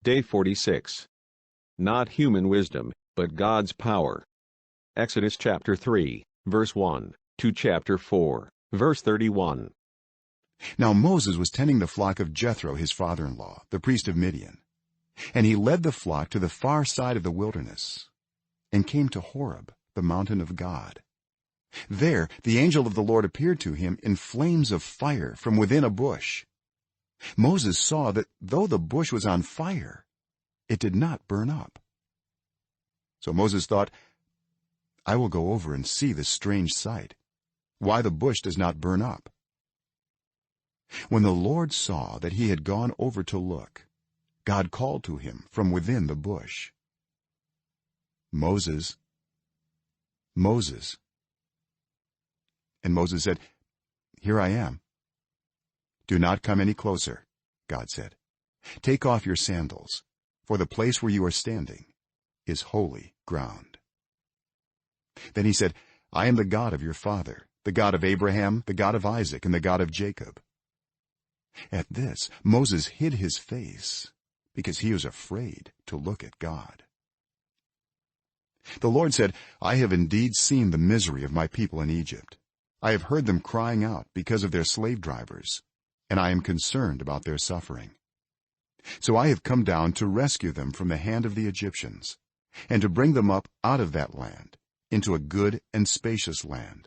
Day 46. Not human wisdom, but God's power. Exodus chapter 3, verse 1, to chapter 4, verse 31. Now Moses was tending the flock of Jethro his father-in-law, the priest of Midian. And he led the flock to the far side of the wilderness and came to Horeb, the mountain of God. There the angel of the Lord appeared to him in flames of fire from within a bush. Moses saw that though the bush was on fire, it did not burn up. So Moses thought, I will go over and see this strange sight, why the bush does not burn up. When the Lord saw that he had gone over to look, God called to him from within the bush, Moses, Moses. And Moses said, Here I am. Do not come any closer, God said. Take off your sandals, for the place where you are standing is holy ground. Then he said, I am the God of your father, the God of Abraham, the God of Isaac, and the God of Jacob. At this Moses hid his face, because he was afraid to look at God. The Lord said, I have indeed seen the misery of my people in Egypt. I have heard them crying out because of their slave drivers, and I am concerned about their suffering. So I have come down to rescue them from the hand of the Egyptians, and to bring them up out of that land into a good and spacious land,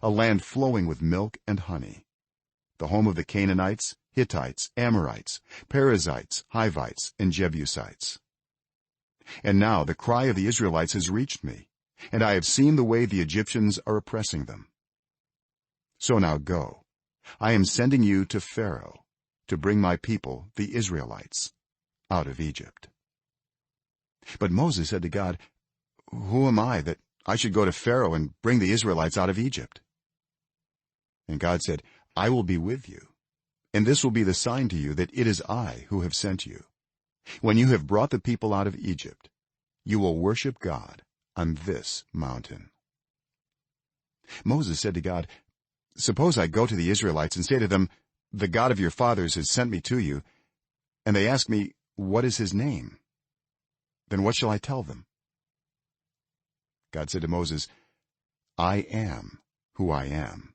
a land flowing with milk and honey, the home of the Canaanites, Hittites, Amorites, Perizzites, Hivites, and Jebusites. And now the cry of the Israelites has reached me, and I have seen the way the Egyptians are oppressing them. So now go. I am sending you to Pharaoh to bring my people, the Israelites, out of Egypt. But Moses said to God, Who am I that I should go to Pharaoh and bring the Israelites out of Egypt? And God said, I will be with you, and this will be the sign to you that it is I who have sent you. When you have brought the people out of Egypt, you will worship God on this mountain. Moses said to God, Suppose I go to the Israelites and say to them, The God of your fathers has sent me to you, and they ask me, What is his name? Then what shall I tell them? God said to Moses, I am who I am.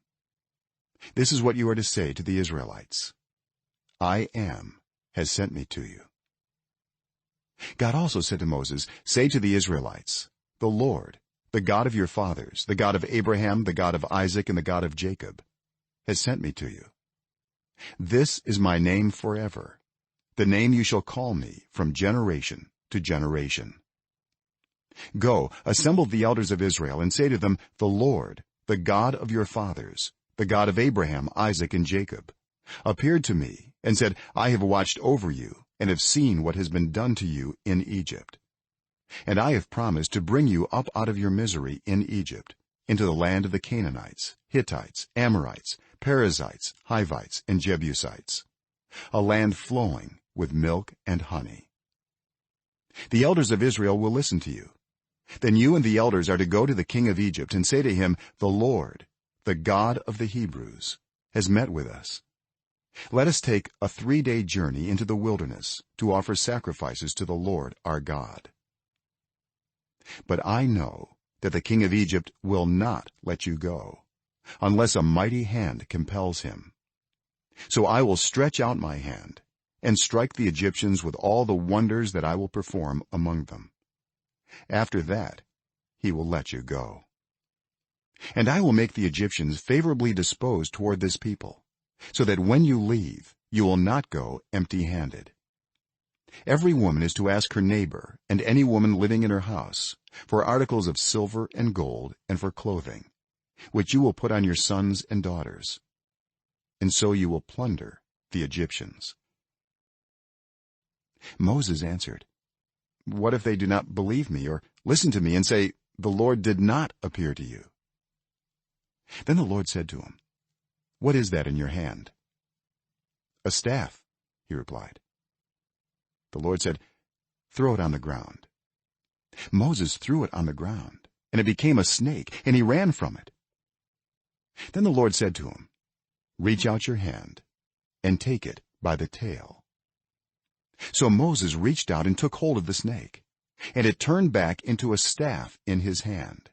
This is what you are to say to the Israelites. I am has sent me to you. God also said to Moses, Say to the Israelites, The Lord, the God of your fathers, the God of Abraham, the God of Isaac, and the God of Jacob, has sent me to you. This is my name forever, the name you shall call me from generation to generation. Go, assemble the elders of Israel, and say to them, The Lord, the God of your fathers, the God of Abraham, Isaac, and Jacob, appeared to me and said, I have watched over you and have seen what has been done to you in Egypt. And I have promised to bring you up out of your misery in Egypt into the land of the Canaanites, Hittites, Amorites, Perizzites, Hivites, and Jebusites, a land flowing with milk and honey. The elders of Israel will listen to you. Then you and the elders are to go to the king of Egypt and say to him, The Lord, the God of the Hebrews, has met with us. Let us take a 3-day journey into the wilderness to offer sacrifices to the Lord our God. But I know that the king of Egypt will not let you go unless a mighty hand compels him. So I will stretch out my hand and strike the Egyptians with all the wonders that I will perform among them. After that he will let you go. And I will make the Egyptians favorably disposed toward this people, so that when you leave you will not go empty-handed. Every woman is to ask her neighbor and any woman living in her house for articles of silver and gold and for clothing, which you will put on your sons and daughters, and so you will plunder the Egyptians. Moses answered, What if they do not believe me or listen to me and say, The Lord did not appear to you? Then the Lord said to him, What is that in your hand? A staff, he replied. The Lord said, Throw it on the ground. Moses threw it on the ground, and it became a snake, and he ran from it. Then the Lord said to him, Reach out your hand and take it by the tail. So Moses reached out and took hold of the snake, and it turned back into a staff in his hand.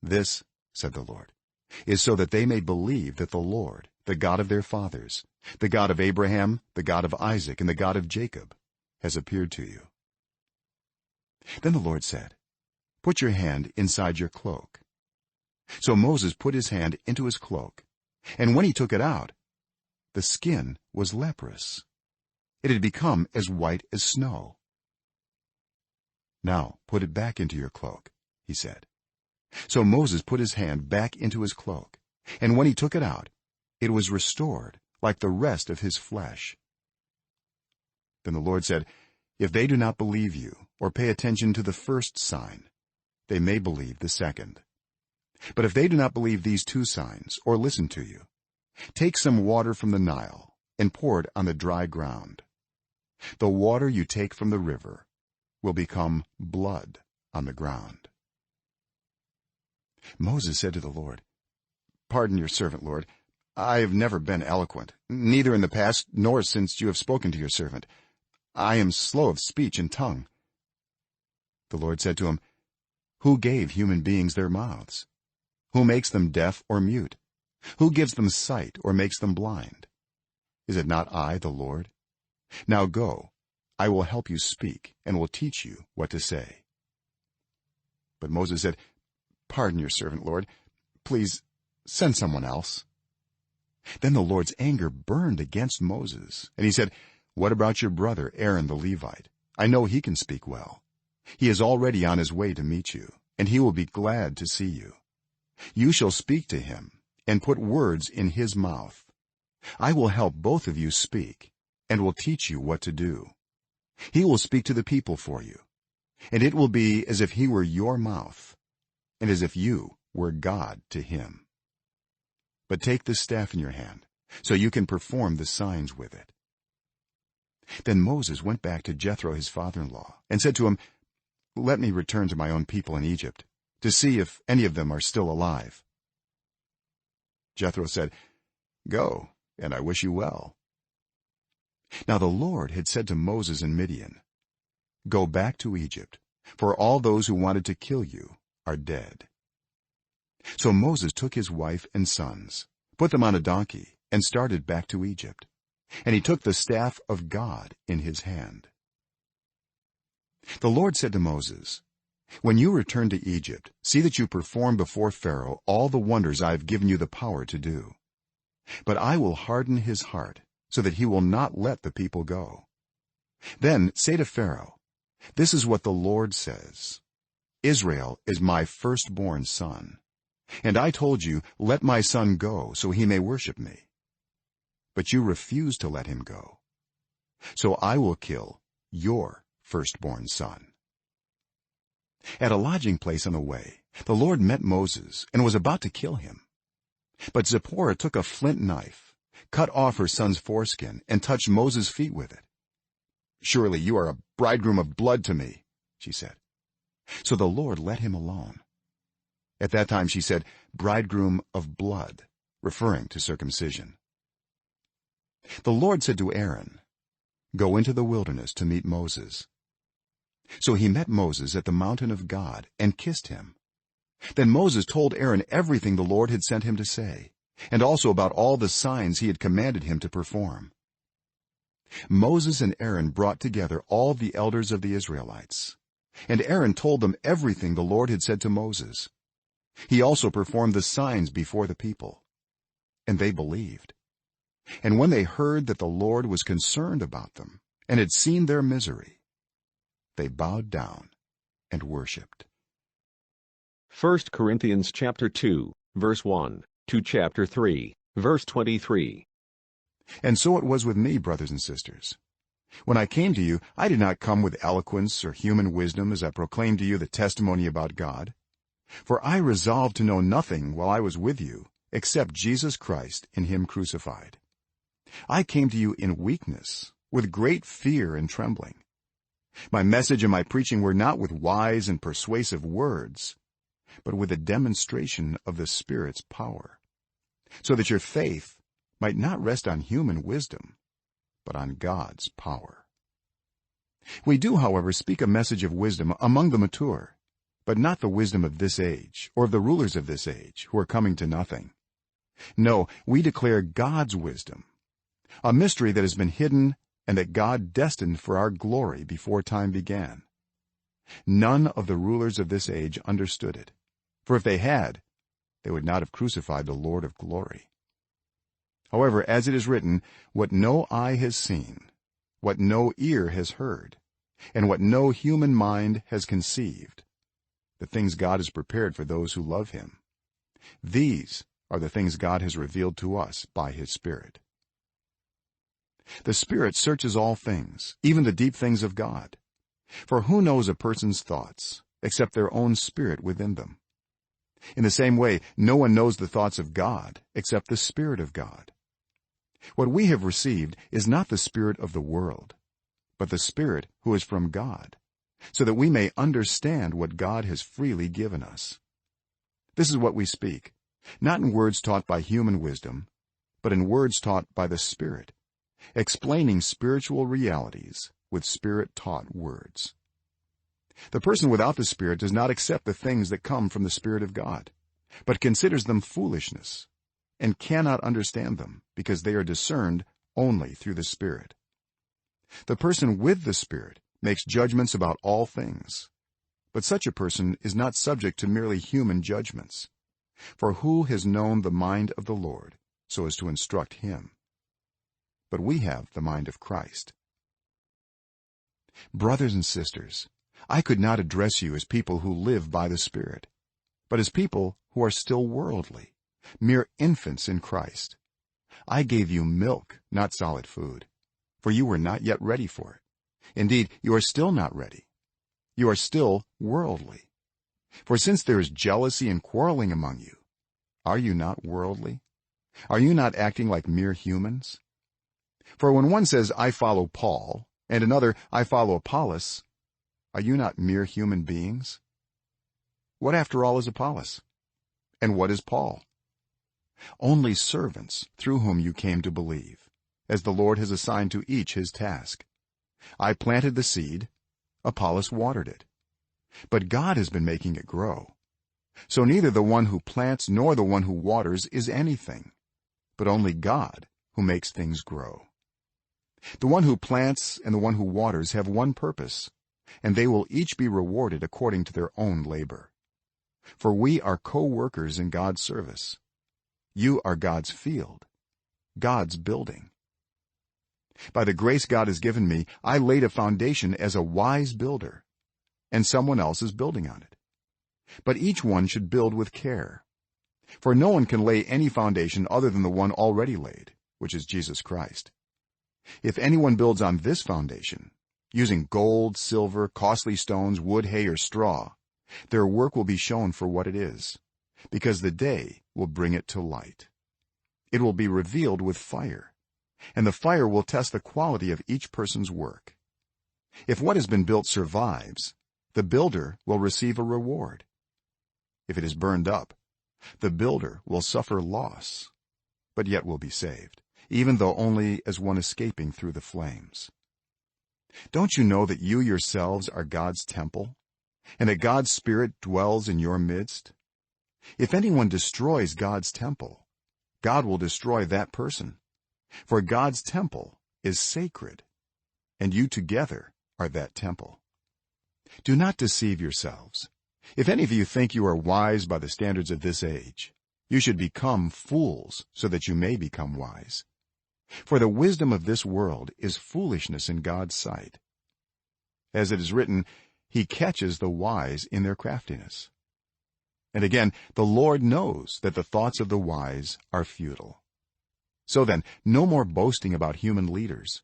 "This," said the Lord, "is so that they may believe that the Lord, the God of their fathers, the God of Abraham, the God of Isaac, and the God of Jacob, has appeared to you." Then the Lord said, "Put your hand inside your cloak." So Moses put his hand into his cloak, and when he took it out, the skin was leprous. It had become as white as snow. "Now put it back into your cloak," he said. So Moses put his hand back into his cloak, and when he took it out, it was restored like the rest of his flesh. Then the Lord said, "If they do not believe you or pay attention to the first sign, they may believe the second. But if they do not believe these two signs or listen to you, take some water from the Nile and pour it on the dry ground. The water you take from the river will become blood on the ground." Moses said to the Lord, "Pardon your servant, Lord. I have never been eloquent, neither in the past nor since you have spoken to your servant. I am slow of speech and tongue." The Lord said to him, "Who gave human beings their mouths? Who makes them deaf or mute? Who gives them sight or makes them blind? Is it not I, the Lord? Now go, I will help you speak and will teach you what to say." But Moses said, "Pardon your servant, Lord. Please send someone else." Then the Lord's anger burned against Moses, and he said, "What about your brother Aaron the Levite? I know he can speak well. He is already on his way to meet you, and he will be glad to see you. You shall speak to him and put words in his mouth. I will help both of you speak and will teach you what to do. He will speak to the people for you, and it will be as if he were your mouth and as if you were God to him. But take the staff in your hand so you can perform the signs with it." Then Moses went back to Jethro his father-in-law and said to him, "Let me return to my own people in Egypt to see if any of them are still alive." Jethro said, "Go, and I wish you well." Now the Lord had said to Moses in Midian, "Go back to Egypt, for all those who wanted to kill you are dead." So Moses took his wife and sons, put them on a donkey, and started back to Egypt, and he took the staff of God in his hand. The Lord said to Moses, "When you return to Egypt, see that you perform before Pharaoh all the wonders I have given you the power to do. But I will harden his heart so that he will not let the people go. Then say to Pharaoh, 'This is what the Lord says: Israel is my firstborn son. And I told you, let my son go so he may worship me. But you refused to let him go. So I will kill your firstborn son.'" At a lodging place on the way, the Lord met Moses and was about to kill him. But Zipporah took a flint knife, cut off her son's foreskin, and touched Moses' feet with it. "Surely you are a bridegroom of blood to me," she said. So the Lord let him alone. At that time she said, "Bridegroom of blood," referring to circumcision. The Lord said to Aaron, "Go into the wilderness to meet Moses." So he met Moses at the mountain of God and kissed him. Then Moses told Aaron everything the Lord had sent him to say, and also about all the signs he had commanded him to perform. Moses and Aaron brought together all the elders of the Israelites, and Aaron told them everything the Lord had said to Moses. He also performed the signs before the people, and they believed. And when they heard that the Lord was concerned about them and had seen their misery, they bowed down and worshipped. 1 Corinthians chapter 2, verse 1 to chapter 3, verse 23. And so it was with me, brothers and sisters. When I came to you, I did not come with eloquence or human wisdom as I proclaimed to you the testimony about God. For I resolved to know nothing while I was with you except Jesus Christ and him crucified. I came to you in weakness, with great fear and trembling. My message and my preaching were not with wise and persuasive words, but with a demonstration of the Spirit's power, so that your faith might not rest on human wisdom, but on God's power. We do, however, speak a message of wisdom among the mature, but not the wisdom of this age or of the rulers of this age who are coming to nothing. No, we declare God's wisdom, a mystery that has been hidden and that God destined for our glory before time began. None of the rulers of this age understood it, for if they had, they would not have crucified the Lord of glory. However, as it is written, what no eye has seen, what no ear has heard, and what no human mind has conceived, the things God has prepared for those who love him, these are the things God has revealed to us by his Spirit. The Spirit searches all things, even the deep things of God. For who knows a person's thoughts except their own spirit within them? In the same way, no one knows the thoughts of God except the Spirit of God. What we have received is not the spirit of the world, but the Spirit who is from God, so that we may understand what God has freely given us. This is what we speak, not in words taught by human wisdom, but in words taught by the Spirit, explaining spiritual realities with Spirit-taught words. The person without the Spirit does not accept the things that come from the Spirit of God, but considers them foolishness and cannot understand them because they are discerned only through the Spirit. The person with the Spirit makes judgments about all things, but such a person is not subject to merely human judgments. For who has known the mind of the Lord so as to instruct him? But we have the mind of Christ. Brothers and sisters, I could not address you as people who live by the Spirit, but as people who are still worldly, mere infants in Christ. I gave you milk, not solid food, for you were not yet ready for it. Indeed, you are still not ready. You are still worldly. For since there is jealousy and quarreling among you, are you not worldly? Are you not acting like mere humans? For when one says, I follow Paul, and another, I follow Apollos, are you not mere human beings? What after all is Apollos? And what is Paul? Only servants through whom you came to believe, as the Lord has assigned to each his task. I planted the seed, Apollos watered it, but God has been making it grow. So neither the one who plants nor the one who waters is anything, but only God who makes things grow. The one who plants and the one who waters have one purpose, and they will each be rewarded according to their own labor. For we are co-workers in God's service. You are God's field, God's building. By the grace God has given me, I laid a foundation as a wise builder, and someone else is building on it. But each one should build with care. For no one can lay any foundation other than the one already laid, which is Jesus Christ. If anyone builds on this foundation, using gold, silver, costly stones, wood, hay, or straw, their work will be shown for what it is, because the day will bring it to light. It will be revealed with fire, and the fire will test the quality of each person's work. If what has been built survives, the builder will receive a reward. If it is burned up, the builder will suffer loss, but yet will be saved, even though only as one escaping through the flames. Don't you know that you yourselves are God's temple, and that God's Spirit dwells in your midst? If anyone destroys God's temple, God will destroy that person. For God's temple is sacred, and you together are that temple. Do not deceive yourselves. If any of you think you are wise by the standards of this age, you should become fools so that you may become wise. For the wisdom of this world is foolishness in God's sight. As it is written, he catches the wise in their craftiness. And again, the Lord knows that the thoughts of the wise are futile. So then, no more boasting about human leaders.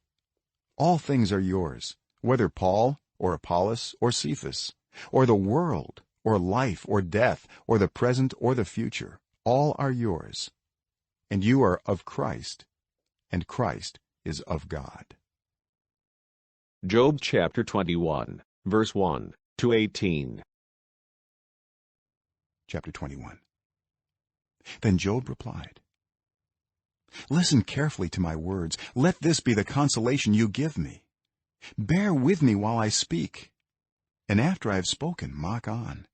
All things are yours, whether Paul or Apollos or Cephas, or the world, or life, or death, or the present, or the future. All are yours. And you are of Christ, and Christ is of God. Job chapter 21, verse 1 to 18. Chapter 21. Then Job replied, Listen carefully to my words. Let this be the consolation you give me. Bear with me while I speak, and after I have spoken, mock on.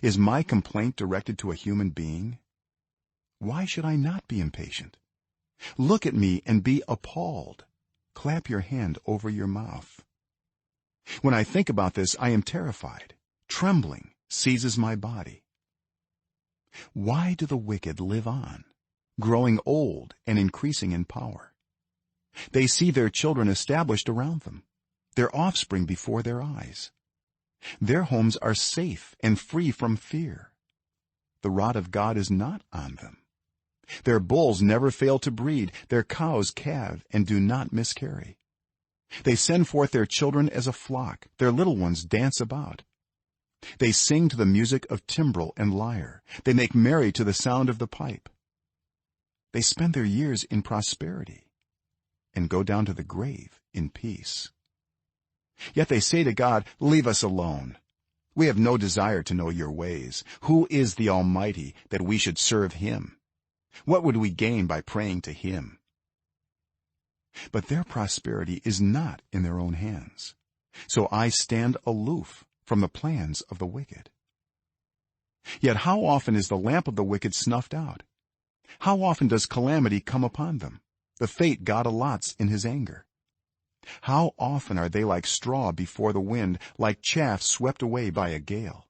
Is my complaint directed to a human being? Why should I not be impatient? Look at me and be appalled. Clap your hand over your mouth. When I think about this, I am terrified. Trembling seizes my body. Why do the wicked live on, growing old and increasing in power? They see their children established around them, their offspring before their eyes. Their homes are safe and free from fear. The rod of God is not on them. Their bulls never fail to breed, their cows calve and do not miscarry. They send forth their children as a flock, their little ones dance about. They sing to the music of timbrel and lyre. They make merry to the sound of the pipe. They spend their years in prosperity and go down to the grave in peace. Yet they say to God, leave us alone. We have no desire to know your ways. Who is the Almighty that we should serve him? What would we gain by praying to him? But their prosperity is not in their own hands. So I stand aloof from the plans of the wicked. Yet how often is the lamp of the wicked snuffed out? How often does calamity come upon them, the fate God allots in his anger? How often are they like straw before the wind, like chaff swept away by a gale?